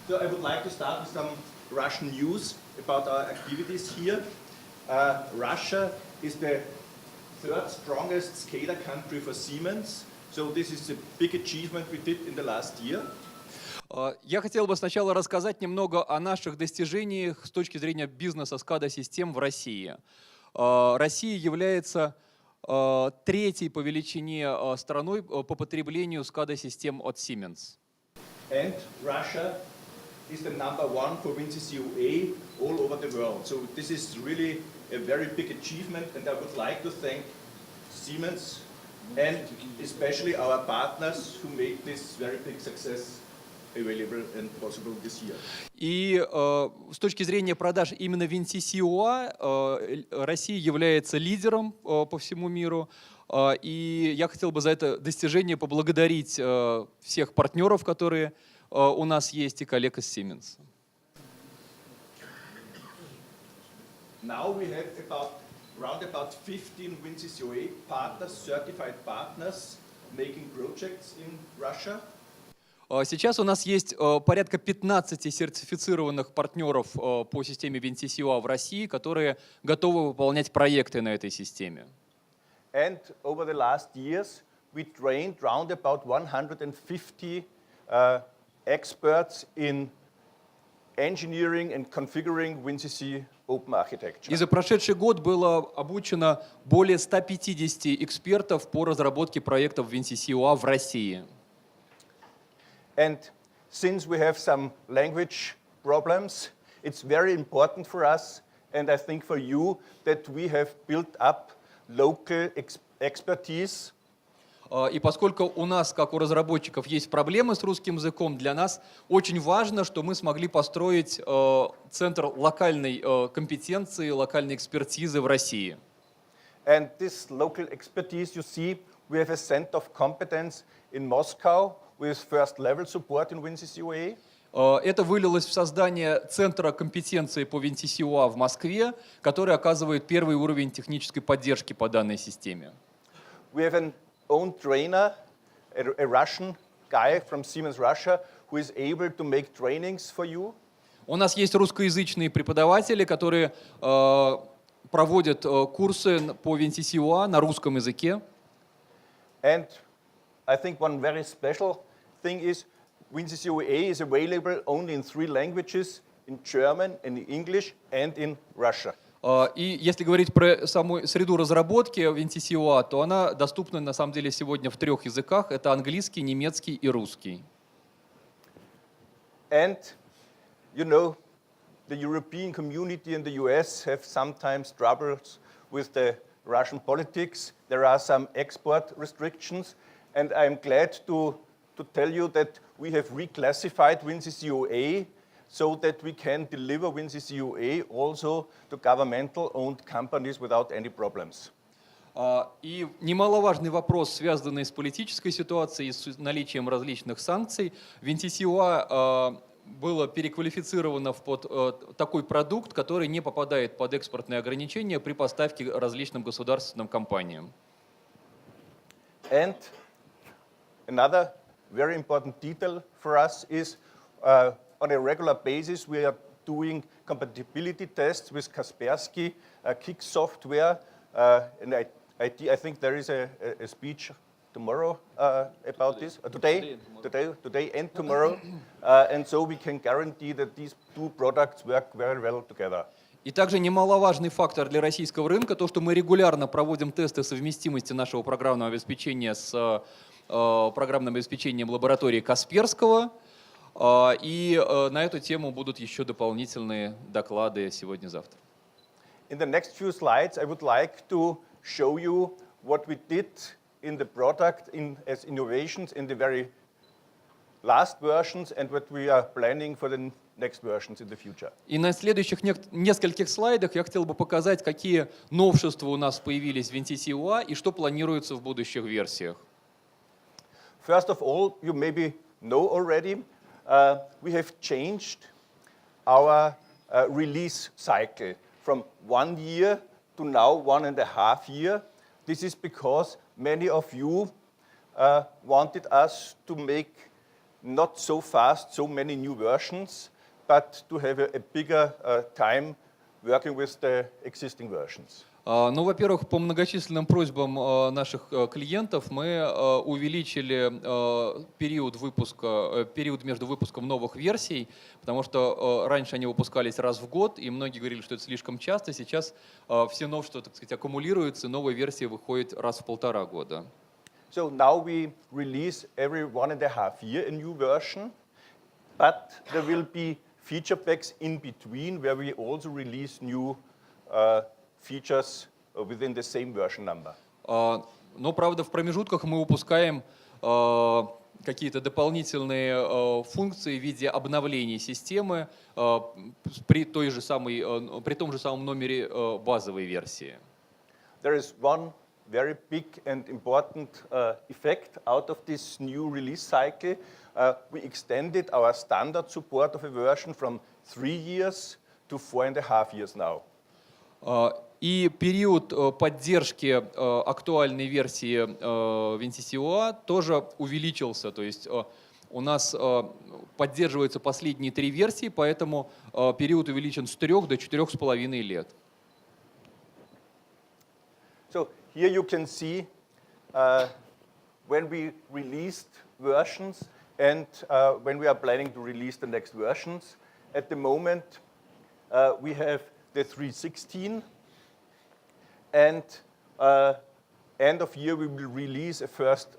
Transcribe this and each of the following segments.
So I would like to start with some Russian news about our activities here. Russia is the third strongest SCADA country for Siemens. So this is a big achievement we did in the last year. Я хотел бы сначала рассказать немного о наших достижениях с точки зрения бизнеса SCADA-систем в России. Россия является третьей по величине страной по потреблению SCADA-систем от Siemens. And Russia is the number one for WinCC UA all over the world. So this is really a very big achievement, and I would like to thank Siemens and especially our partners who made this very big success available and possible this year. И с точки зрения продаж именно WinCC UA Россия является лидером по всему миру. И я хотел бы за это достижение поблагодарить всех партнеров, которые у нас есть, и коллег из Siemens. Now we have around 15 WinCC UA partners, certified partners, making projects in Russia. Сейчас у нас есть порядка 15 сертифицированных партнеров по системе WinCC UA в России, которые готовы выполнять проекты на этой системе. And over the last years, we trained round about 150 experts in engineering and configuring WinCC open architecture. И за прошедший год было обучено более 150 экспертов по разработке проектов WinCC UA в России. And since we have some language problems, it's very important for us, and I think for you, that we have built up local expertise. И поскольку у нас, как у разработчиков, есть проблемы с русским языком, для нас очень важно, что мы смогли построить центр локальной компетенции, локальной экспертизы в России. And this local expertise, you see, we have a center of competence in Moscow with first level support in WinCC UA. Это вылилось в создание центра компетенции по WinCC UA в Москве, который оказывает первый уровень технической поддержки по данной системе. We have an own trainer, a Russian guy from Siemens Russia, who is able to make trainings for you. У нас есть русскоязычные преподаватели, которые проводят курсы по WinCC UA на русском языке. And I think one very special thing is WinCC UA is available only in 3 languages, in German, in English, and in Russia. И если говорить про саму среду разработки WinCC UA, то она доступна на самом деле сегодня в 3 языках. Это английский, немецкий и русский. And, you know, the European community and the US have sometimes troubles with the Russian politics. There are some export restrictions, and I'm glad to tell you that we have reclassified WinCC UA so that we can deliver WinCC UA also to governmental-owned companies without any problems. И немаловажный вопрос, связанный с политической ситуацией и с наличием различных санкций. WinCC UA было переквалифицировано под такой продукт, который не попадает под экспортные ограничения при поставке различным государственным компаниям. And another very important detail for us is on a regular basis we are doing compatibility tests with Kaspersky, Kick software, and I think there is a speech tomorrow about this, today and tomorrow, and so we can guarantee that these 2 products work very well together. И также немаловажный фактор для российского рынка то, что мы регулярно проводим тесты совместимости нашего программного обеспечения с программным обеспечением лаборатории Касперского. И на эту тему будут еще дополнительные доклады сегодня-завтра. In the next few slides, I would like to show you what we did in the product as innovations in the very last versions and what we are planning for the next versions in the future. И на следующих нескольких слайдах я хотел бы показать, какие новшества у нас появились в WinCC UA и что планируется в будущих версиях. First of all, you maybe know already, we have changed our release cycle from 1 year to now 1.5 years. This is because many of you wanted us to make not so fast, so many new versions, but to have a bigger time working with the existing versions. Ну, во-первых, по многочисленным просьбам наших клиентов мы увеличили период между выпуском новых версий, потому что раньше они выпускались раз в год, и многие говорили, что это слишком часто. Сейчас все новшества, так сказать, аккумулируются, новая версия выходит раз в 1,5 года. So now we release every 1.5 years a new version, but there will be feature packs in between where we also release new features within the same version number. Но, правда, в промежутках мы выпускаем какие-то дополнительные функции в виде обновлений системы при том же самом номере базовой версии. There is one very big and important effect out of this new release cycle. We extended our standard support of a version from 3 years to 4.5 years now. И период поддержки актуальной версии WinCC тоже увеличился. То есть у нас поддерживаются последние 3 версии, поэтому период увеличен с 3 до 4,5 лет. So here you can see when we released versions and when we are planning to release the next versions. At the moment, we have the 3.16, and end of year we will release a first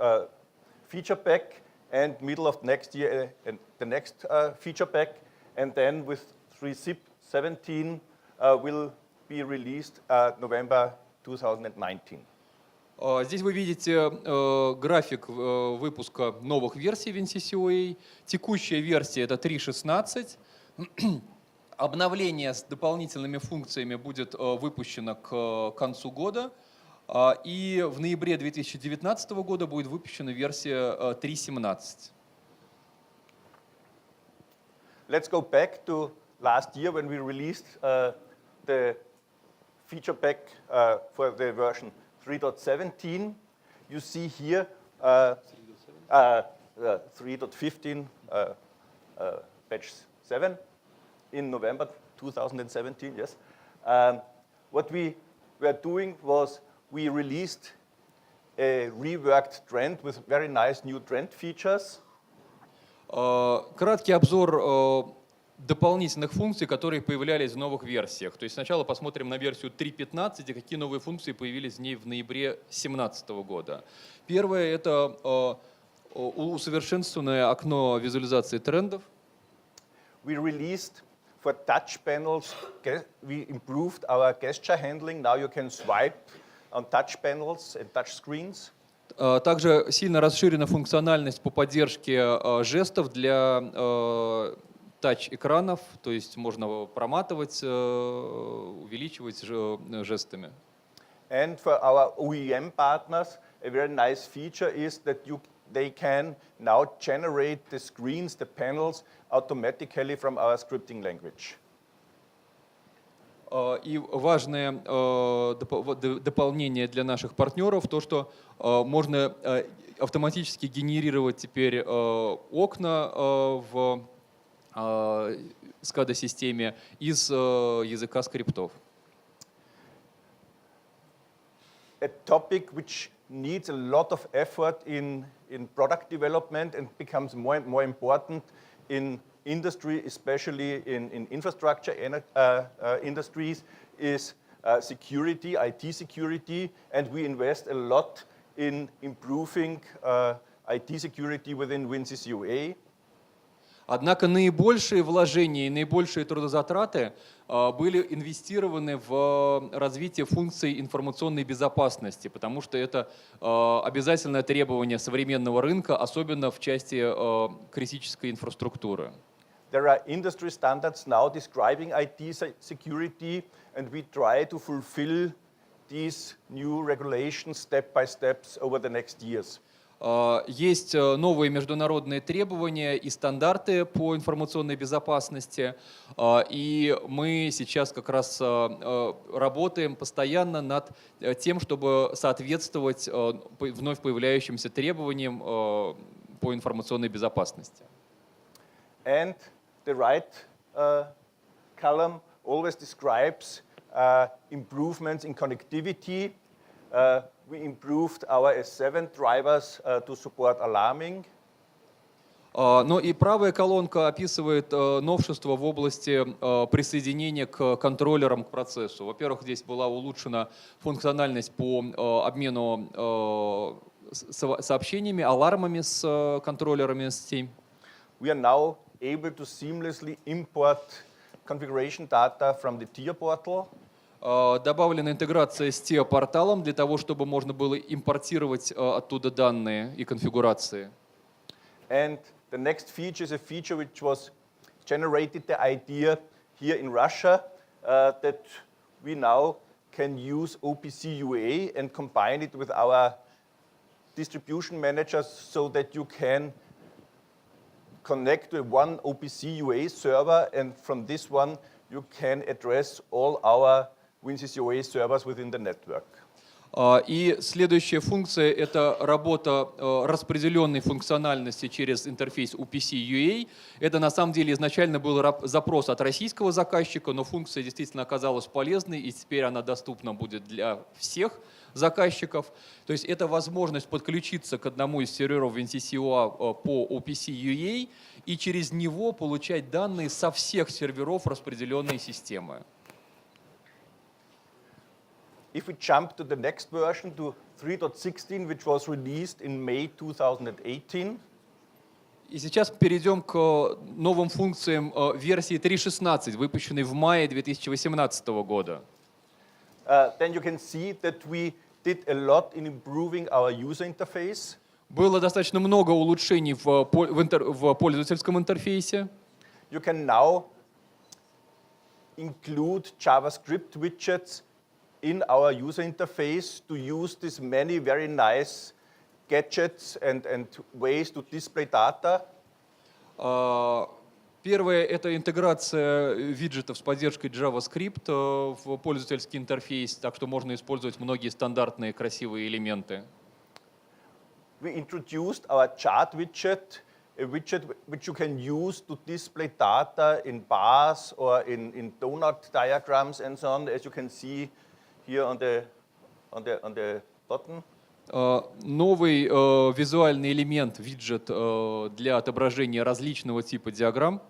feature pack, and middle of next year the next feature pack, and then with 3.17 will be released November 2019. Здесь вы видите график выпуска новых версий WinCC. Текущая версия это 3.16. Обновление с дополнительными функциями будет выпущено к концу года. И в ноябре 2019 года будет выпущена версия 3.17. Let's go back to last year when we released the feature pack for the version 3.17. You see here 3.15 batch 7 in November 2017, yes. What we were doing was we released a reworked trend with very nice new trend features. Краткий обзор дополнительных функций, которые появлялись в новых версиях. То есть сначала посмотрим на версию 3.15 и какие новые функции появились в ней в ноябре 2017 года. Первое – это усовершенствованное окно визуализации трендов. We released for touch panels, we improved our gesture handling. Now you can swipe on touch panels and touch screens. Также сильно расширена функциональность по поддержке жестов для тач-экранов, то есть можно проматывать, увеличивать жестами. And for our OEM partners, a very nice feature is that they can now generate the screens, the panels, automatically from our scripting language. И важное дополнение для наших партнеров то, что можно автоматически генерировать теперь окна в SCADA-системе из языка скриптов. A topic which needs a lot of effort in product development and becomes more and more important in industry, especially in infrastructure industries, is security, IT security, and we invest a lot in improving IT security within WinCC UA. Однако наибольшие вложения и наибольшие трудозатраты были инвестированы в развитие функций информационной безопасности, потому что это обязательное требование современного рынка, особенно в части критической инфраструктуры. There are industry standards now describing IT security, and we try to fulfill these new regulations step by step over the next years. Есть новые международные требования и стандарты по информационной безопасности, и мы сейчас как раз работаем постоянно над тем, чтобы соответствовать вновь появляющимся требованиям по информационной безопасности. And the right column always describes improvements in connectivity. We improved our S7 drivers to support alarming. Ну и правая колонка описывает новшества в области присоединения к контроллерам к процессу. Во-первых, здесь была улучшена функциональность по обмену сообщениями, алармами с контроллерами S7. We are now able to seamlessly import configuration data from the tier portal. Добавлена интеграция с TIA-порталом для того, чтобы можно было импортировать оттуда данные и конфигурации. And the next feature is a feature which was generated the idea here in Russia that we now can use OPC UA and combine it with our distribution managers so that you can connect to one OPC UA server, and from this one you can address all our WinCC UA servers within the network. И следующая функция – это работа распределенной функциональности через интерфейс UPC UA. Это на самом деле изначально был запрос от российского заказчика, но функция действительно оказалась полезной, и теперь она доступна будет для всех заказчиков. То есть это возможность подключиться к одному из серверов WinCC UA по UPC UA и через него получать данные со всех серверов распределенной системы. If we jump to the next version, to 3.16, which was released in May 2018. И сейчас перейдем к новым функциям версии 3.16, выпущенной в мае 2018 года. Then you can see that we did a lot in improving our user interface. Было достаточно много улучшений в пользовательском интерфейсе. You can now include JavaScript widgets in our user interface to use these many very nice gadgets and ways to display data. Первое – это интеграция виджетов с поддержкой JavaScript в пользовательский интерфейс, так что можно использовать многие стандартные красивые элементы. We introduced our chart widget, a widget which you can use to display data in bars or in donut diagrams and so on, as you can see here on the bottom. Новый визуальный элемент, виджет для отображения различного типа диаграмм.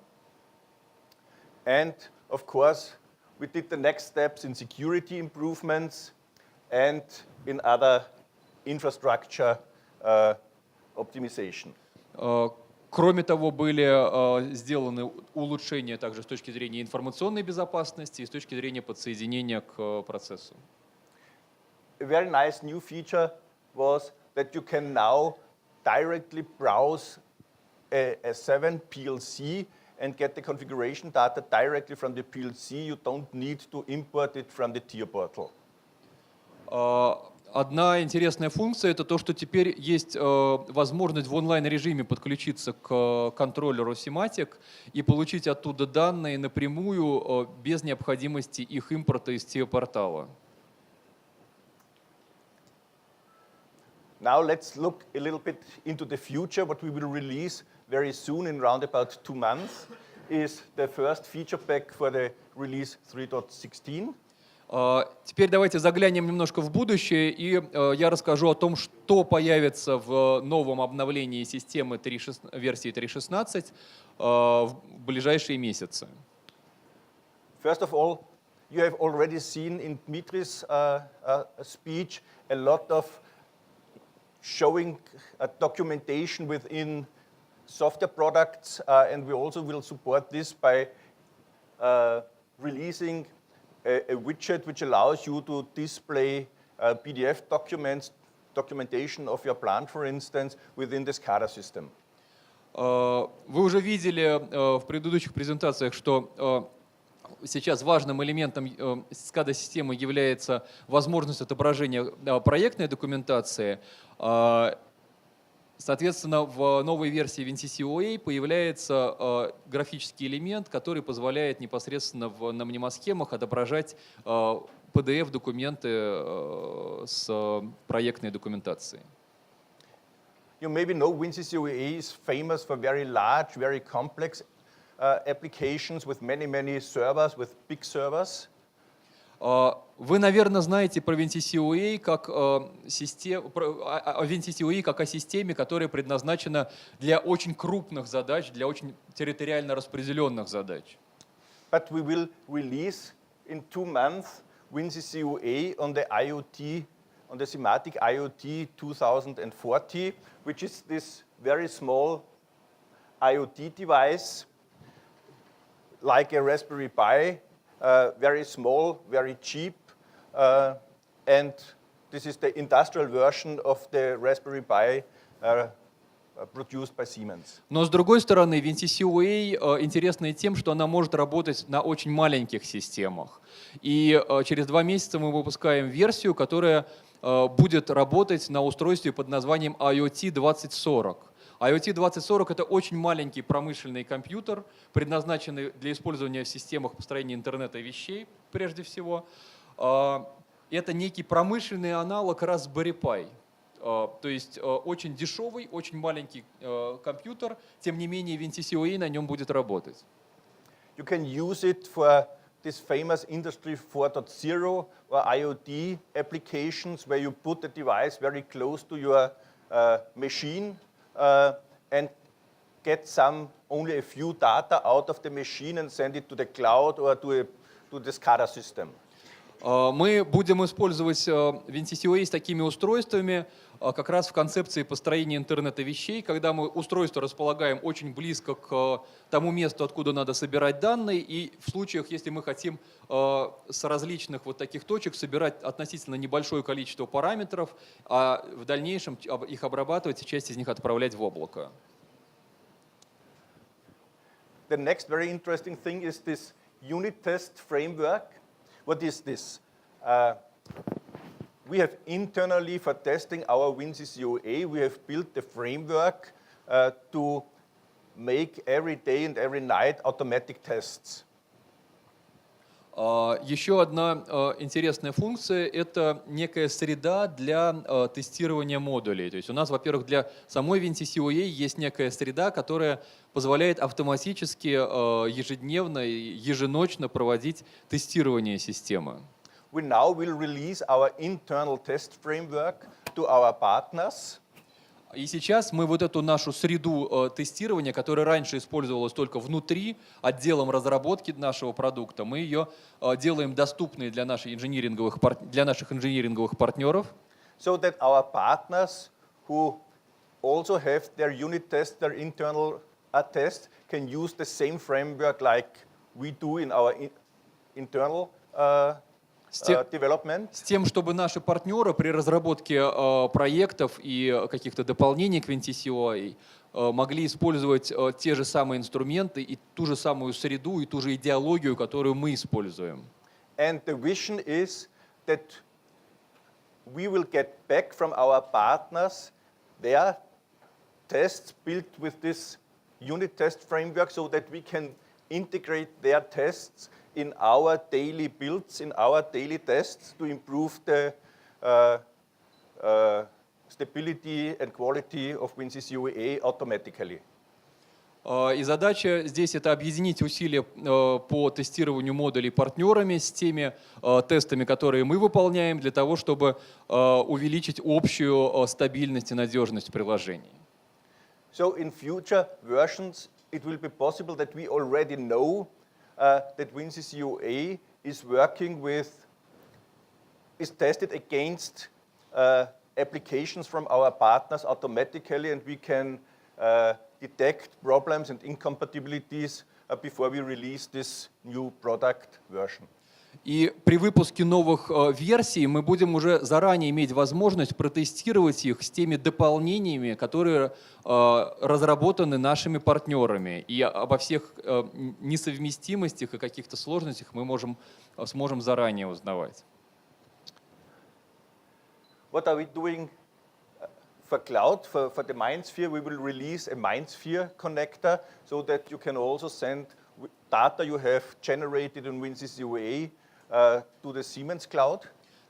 And of course, we did the next steps in security improvements and in other infrastructure optimization. Кроме того, были сделаны улучшения также с точки зрения информационной безопасности и с точки зрения подсоединения к процессу. A very nice new feature was that you can now directly browse a 7 PLC and get the configuration data directly from the PLC. You don't need to import it from the tier portal. Одна интересная функция – это то, что теперь есть возможность в онлайн-режиме подключиться к контроллеру Simatic и получить оттуда данные напрямую без необходимости их импорта из TIA-портала. Now let's look a little bit into the future. What we will release very soon, in around about 2 months, is the first feature pack for the release 3.16. Теперь давайте заглянем немножко в будущее, и я расскажу о том, что появится в новом обновлении системы версии 3.16 в ближайшие месяцы. First of all, you have already seen in Dmitri's speech a lot of showing documentation within software products, and we also will support this by releasing a widget which allows you to display PDF documents, documentation of your plant, for instance, within the SCADA system. Вы уже видели в предыдущих презентациях, что сейчас важным элементом SCADA-системы является возможность отображения проектной документации. Соответственно, в новой версии WinCC UA появляется графический элемент, который позволяет непосредственно на мнемосхемах отображать PDF-документы с проектной документацией. You maybe know WinCC UA is famous for very large, very complex applications with many servers, with big servers. Вы, наверное, знаете про WinCC как о WinCC как о системе, которая предназначена для очень крупных задач, для очень территориально распределенных задач. But we will release in 2 months WinCC on the IoT, on the thematic IoT 2040, which is this very small IoT device, like a Raspberry Pi, very small, very cheap, and this is the industrial version of the Raspberry Pi produced by Siemens. Но с другой стороны, WinCC интересна и тем, что она может работать на очень маленьких системах. И через 2 месяца мы выпускаем версию, которая будет работать на устройстве под названием IoT 2040. IoT 2040 – это очень маленький промышленный компьютер, предназначенный для использования в системах построения интернета вещей, прежде всего. Это некий промышленный аналог Raspberry Pi. То есть очень дешевый, очень маленький компьютер, тем не менее WinCC на нем будет работать. You can use it for this famous Industry 4.0 or IoT applications where you put the device very close to your machine and get only a few data out of the machine and send it to the cloud or to the SCADA system. Мы будем использовать WinCC с такими устройствами как раз в концепции построения интернета вещей, когда мы устройство располагаем очень близко к тому месту, откуда надо собирать данные, и в случаях, если мы хотим с различных вот таких точек собирать относительно небольшое количество параметров, а в дальнейшем их обрабатывать и часть из них отправлять в облако. The next very interesting thing is this unit test framework. What is this? We have internally, for testing our WinCC we have built the framework to make every day and every night automatic tests. Еще одна интересная функция – это некая среда для тестирования модулей. То есть у нас, во-первых, для самой WinCC есть некая среда, которая позволяет автоматически ежедневно и еженочно проводить тестирование системы. We now will release our internal test framework to our partners. И сейчас мы вот эту нашу среду тестирования, которая раньше использовалась только внутри, отделом разработки нашего продукта, мы ее делаем доступной для наших инжиниринговых партнеров. So that our partners who also have their unit test, their internal test, can use the same framework like we do in our internal development. С тем, чтобы наши партнеры при разработке проектов и каких-то дополнений к WinCC могли использовать те же самые инструменты и ту же самую среду и ту же идеологию, которую мы используем. And the vision is that we will get back from our partners their tests built with this unit test framework so that we can integrate their tests in our daily builds, in our daily tests to improve the stability and quality of WinCC automatically. И задача здесь это объединить усилия по тестированию модулей партнерами с теми тестами, которые мы выполняем, для того, чтобы увеличить общую стабильность и надежность приложений. So in future versions, it will be possible that we already know that WinCC is working is tested against applications from our partners automatically, and we can detect problems and incompatibilities before we release this new product version. И при выпуске новых версий мы будем уже заранее иметь возможность протестировать их с теми дополнениями, которые разработаны нашими партнерами. И обо всех несовместимостях и каких-то сложностях мы сможем заранее узнавать. What are we doing for cloud? For the MindSphere, we will release a MindSphere connector so that you can also send data you have generated in WinCC to the Siemens cloud.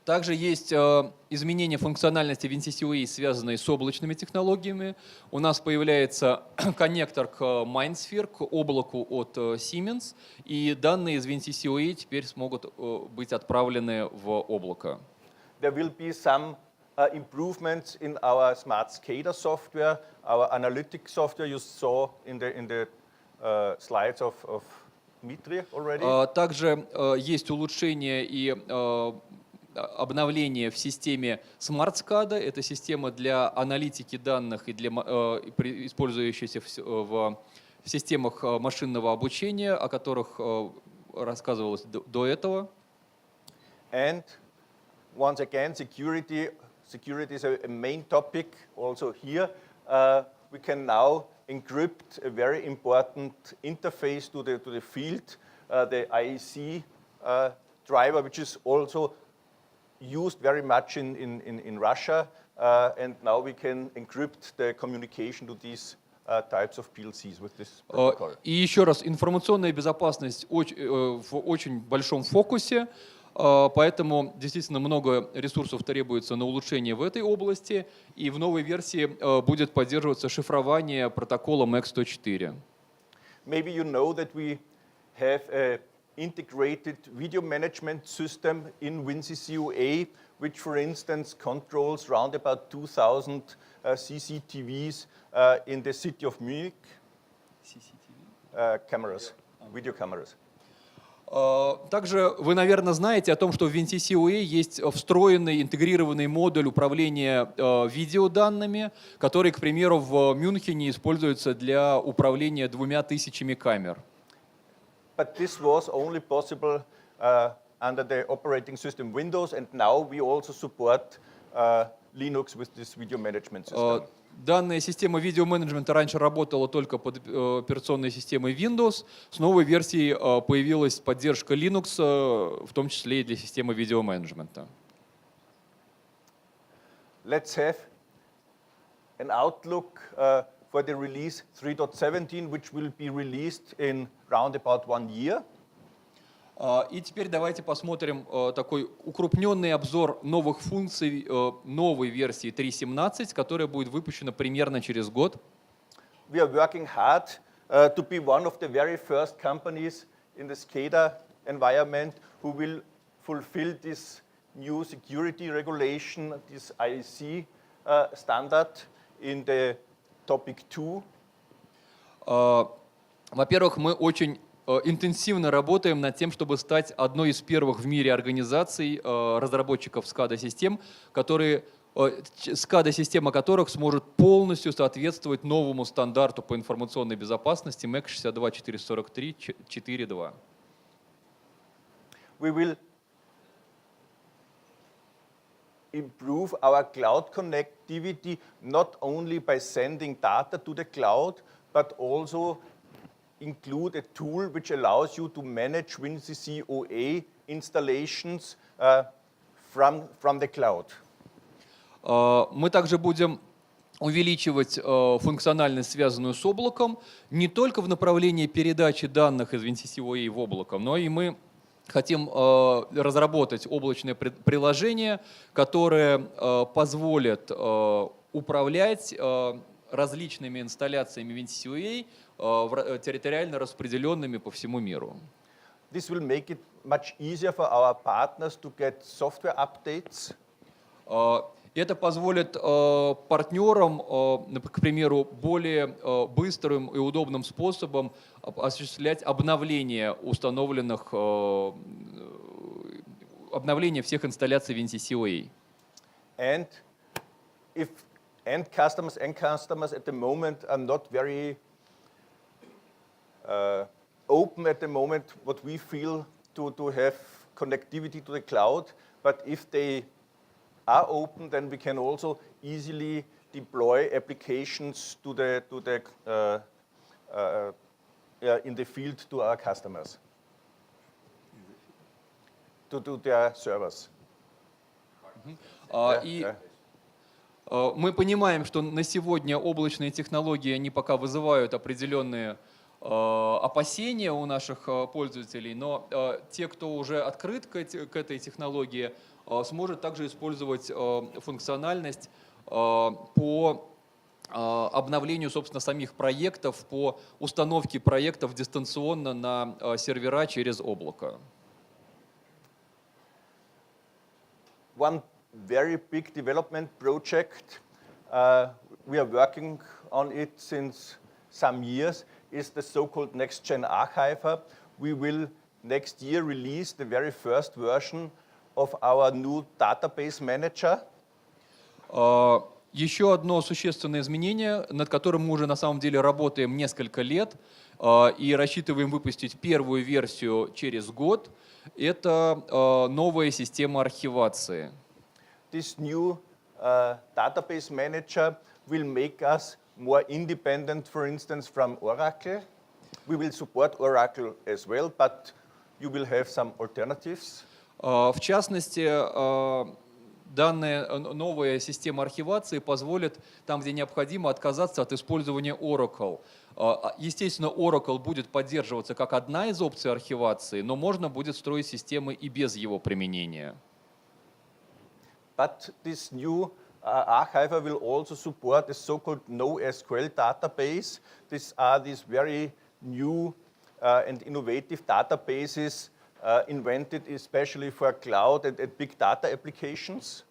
Также есть изменения функциональности WinCC, связанные с облачными технологиями. У нас появляется коннектор к MindSphere, к облаку от Siemens, и данные из WinCC теперь смогут быть отправлены в облако. There will be some improvements in our smart SCADA software, our analytic software you saw in the slides of Dmitry already. Также есть улучшение и обновление в системе Smart SCADA. Это система для аналитики данных и для, использующаяся в системах машинного обучения, о которых рассказывалось до этого. And once again, security is a main topic also here. We can now encrypt a very important interface to the field, the IEC driver, which is also used very much in Russia, and now we can encrypt the communication to these types of PLCs with this protocol. И еще раз, информационная безопасность в очень большом фокусе, поэтому действительно много ресурсов требуется на улучшение в этой области, и в новой версии будет поддерживаться шифрование протоколом X104. Maybe you know that we have a integrated video management system in WinCC, which, for instance, controls around about 2,000 CCTVs in the city of Munich. Cameras, video cameras. Также вы, наверное, знаете о том, что в WinCC есть встроенный интегрированный модуль управления видеоданными, который, к примеру, в Мюнхене используется для управления 2000 камер. But this was only possible under the operating system Windows, and now we also support Linux with this video management system. Данная система видеоменеджмента раньше работала только под операционной системой Windows. С новой версией появилась поддержка Linux, в том числе и для системы видеоменеджмента. Let's have an outlook for the release 3.17, which will be released in round about 1 year. И теперь давайте посмотрим такой укрупненный обзор новых функций новой версии 3.17, которая будет выпущена примерно через год. We are working hard to be one of the very first companies in the SCADA environment who will fulfill this new security regulation, this IEC standard in the topic 2. Во-первых, мы очень интенсивно работаем над тем, чтобы стать одной из первых в мире организаций разработчиков SCADA-систем, SCADA-система которых сможет полностью соответствовать новому стандарту по информационной безопасности МЭК 62443-4.2. We will improve our cloud connectivity not only by sending data to the cloud, but also include a tool which allows you to manage WinCC OA installations from the cloud. Мы также будем увеличивать функциональность, связанную с облаком, не только в направлении передачи данных из WinCC OA в облако, но и мы хотим разработать облачное приложение, которое позволит управлять различными инсталляциями WinCC OA, территориально распределенными по всему миру. This will make it much easier for our partners to get software updates. Это позволит партнерам, к примеру, более быстрым и удобным способом осуществлять обновление обновление всех инсталляций WinCC OA. And if end customers at the moment are not very open at the moment, what we feel to have connectivity to the cloud, but if they are open, then we can also easily deploy applications in the field to our customers, to their servers. Мы понимаем, что на сегодня облачные технологии, они пока вызывают определенные опасения у наших пользователей, но те, кто уже открыт к этой технологии, сможет также использовать функциональность по обновлению, собственно, самих проектов, по установке проектов дистанционно на сервера через облако. One very big development project, we are working on it since some years, is the so-called next-gen archiver. We will next year release the very first version of our new database manager. Еще одно существенное изменение, над которым мы уже на самом деле работаем несколько лет и рассчитываем выпустить первую версию через год, это новая система архивации. This new database manager will make us more independent, for instance, from Oracle. We will support Oracle as well, but you will have some alternatives. В частности, данная новая система архивации позволит, там, где необходимо, отказаться от использования Oracle. Естественно, Oracle будет поддерживаться как одна из опций архивации, но можно будет строить системы и без его применения. But this new archiver will also support a so-called NoSQL database. These are these very new and innovative databases invented especially for cloud and big data applications.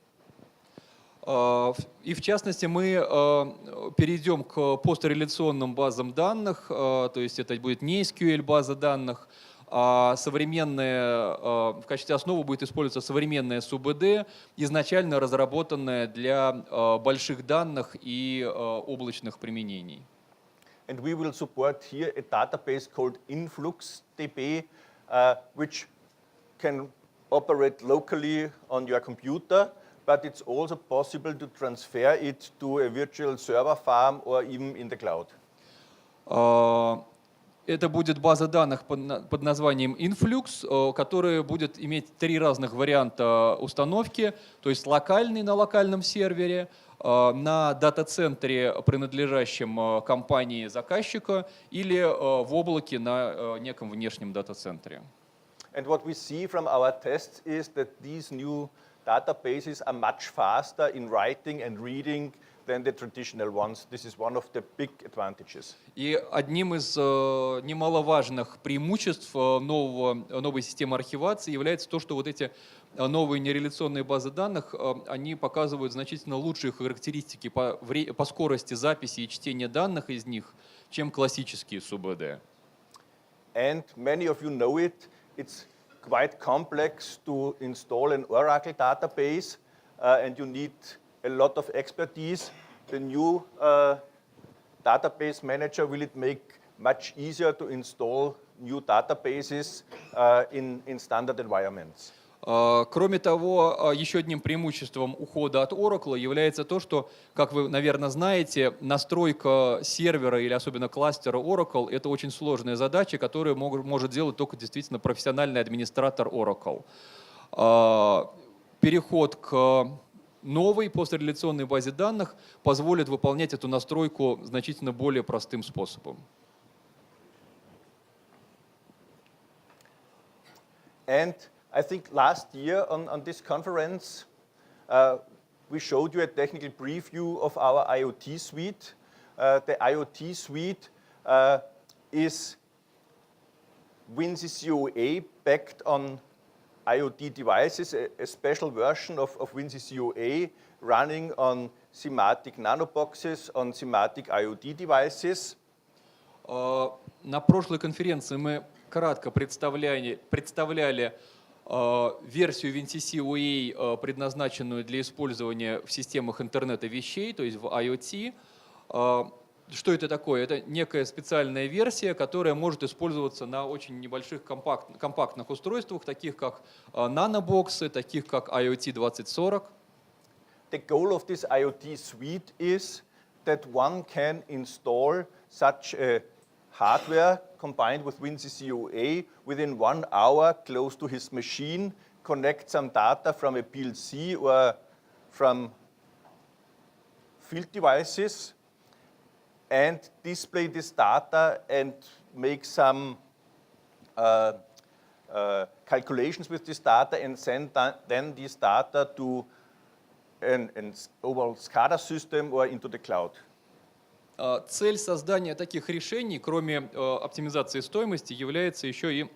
И в частности мы перейдем к постреляционным базам данных, то есть это будет не SQL база данных, а в качестве основы будет использоваться современная СУБД, изначально разработанная для больших данных и облачных применений. And we will support here a database called InfluxDB, which can operate locally on your computer, but it's also possible to transfer it to a virtual server farm or even in the cloud. Это будет база данных под названием Influx, которая будет иметь 3 разных варианта установки, то есть локальный на локальном сервере, на дата-центре, принадлежащем компании заказчика, или в облаке на неком внешнем дата-центре. And what we see from our tests is that these new databases are much faster in writing and reading than the traditional ones. This is one of the big advantages. И одним из немаловажных преимуществ новой системы архивации является то, что вот эти новые нереляционные базы данных, они показывают значительно лучшие характеристики по скорости записи и чтения данных из них, чем классические СУБД. And many of you know it. It's quite complex to install an Oracle database, and you need a lot of expertise. The new database manager will make much easier to install new databases in standard environments. Кроме того, еще одним преимуществом ухода от Oracle является то, что, как вы, наверное, знаете, настройка сервера или особенно кластера Oracle – это очень сложная задача, которую может делать только действительно профессиональный администратор Oracle. Переход к новой постреляционной базе данных позволит выполнять эту настройку значительно более простым способом. And I think last year on this conference, we showed you a technical preview of our IoT suite. The IoT suite is WinCC OA backed on IoT devices, a special version of WinCC OA running on thematic nanoboxes, on thematic IoT devices. На прошлой конференции мы кратко представляли версию WinCC OA, предназначенную для использования в системах интернета вещей, то есть в IoT. Что это такое? Это некая специальная версия, которая может использоваться на очень небольших компактных устройствах, таких как нанобоксы, таких как IoT 2040. The goal of this IoT suite is that one can install such a hardware combined with WinCC OA within 1 hour close to his machine, connect some data from a PLC or from field devices, and display this data and make some calculations with this data and send then this data to an overall SCADA system or into the cloud. Цель создания таких решений, кроме оптимизации стоимости, является еще и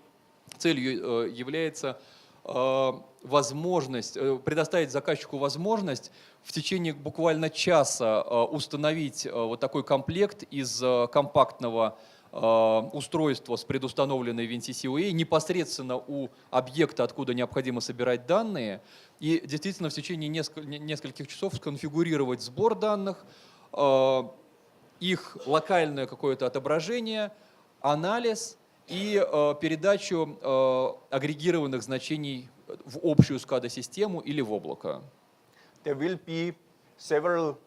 целью является возможность предоставить заказчику возможность в течение буквально часа установить вот такой комплект из компактного устройства с предустановленной WinCC непосредственно у объекта, откуда необходимо собирать данные, и действительно в течение нескольких часов сконфигурировать сбор данных, их локальное какое-то отображение, анализ и передачу агрегированных значений в общую SCADA-систему или в облако. There will be several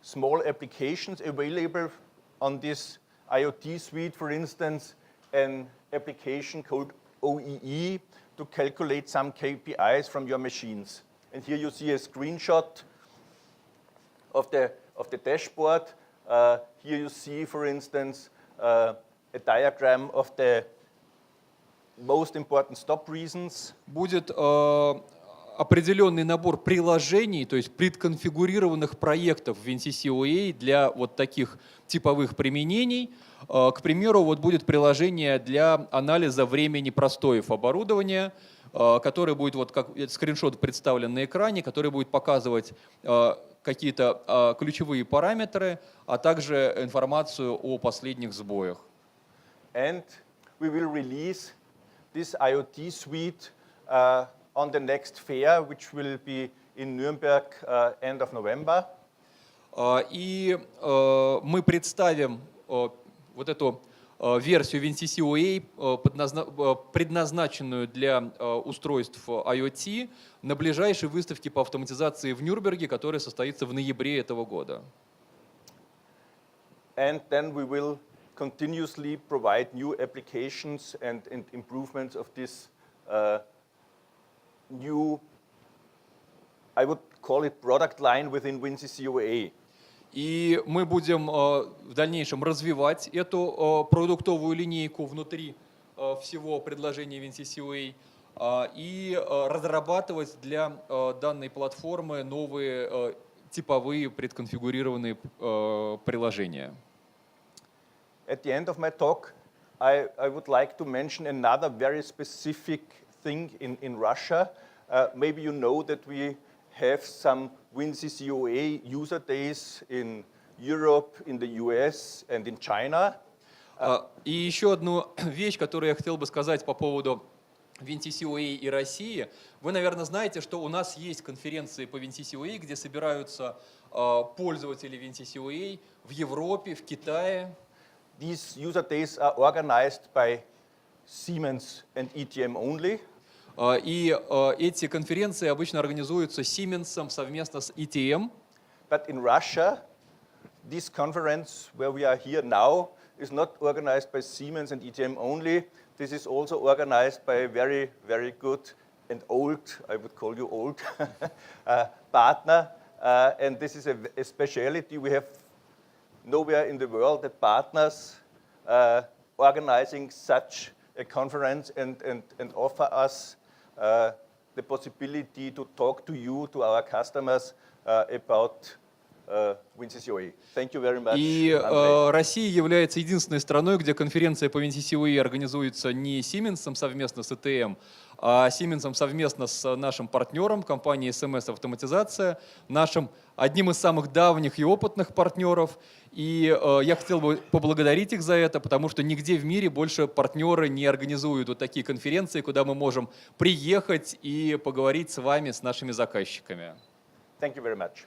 small applications available on this IoT suite, for instance, an application called OEE to calculate some KPIs from your machines. And here you see a screenshot of the dashboard. Here you see, for instance, a diagram of the most important stop reasons. Будет определенный набор приложений, то есть предконфигурированных проектов в WinCC для вот таких типовых применений. К примеру, вот будет приложение для анализа времени простоев оборудования, который будет, вот как скриншот представлен на экране, который будет показывать какие-то ключевые параметры, а также информацию о последних сбоях. And we will release this IoT suite on the next fair, which will be in Nuremberg end of November. И мы представим вот эту версию WinCC предназначенную для устройств IoT на ближайшей выставке по автоматизации в Нюрнберге, которая состоится в ноябре этого года. And then we will continuously provide new applications and improvements of this new, I would call it product line within WinCC. И мы будем в дальнейшем развивать эту продуктовую линейку внутри всего предложения WinCC и разрабатывать для данной платформы новые типовые предконфигурированные приложения. At the end of my talk, I would like to mention another very specific thing in Russia. Maybe you know that we have some WinCC user days in Europe, in the US and in China. И еще одну вещь, которую я хотел бы сказать по поводу WinCC и России. Вы, наверное, знаете, что у нас есть конференции по WinCC, где собираются пользователи WinCC в Европе, в Китае. These user days are organized by Siemens and ETM only. И эти конференции обычно организуются Siemens совместно с ETM. But in Russia, this conference where we are here now is not organized by Siemens and ETM only. This is also organized by a very, very good and old, I would call you old, partner. And this is a speciality. We have nowhere in the world that partners organizing such a conference and offer us the possibility to talk to you, to our customers, about WinCC. Thank you very much. И Россия является единственной страной, где конференция по WinCC организуется не Siemens совместно с ETM, а Siemens совместно с нашим партнером, компанией СМС-Автоматизация, нашим одним из самых давних и опытных партнеров. И я хотел бы поблагодарить их за это, потому что нигде в мире больше партнеры не организуют вот такие конференции, куда мы можем приехать и поговорить с вами, с нашими заказчиками. Thank you very much.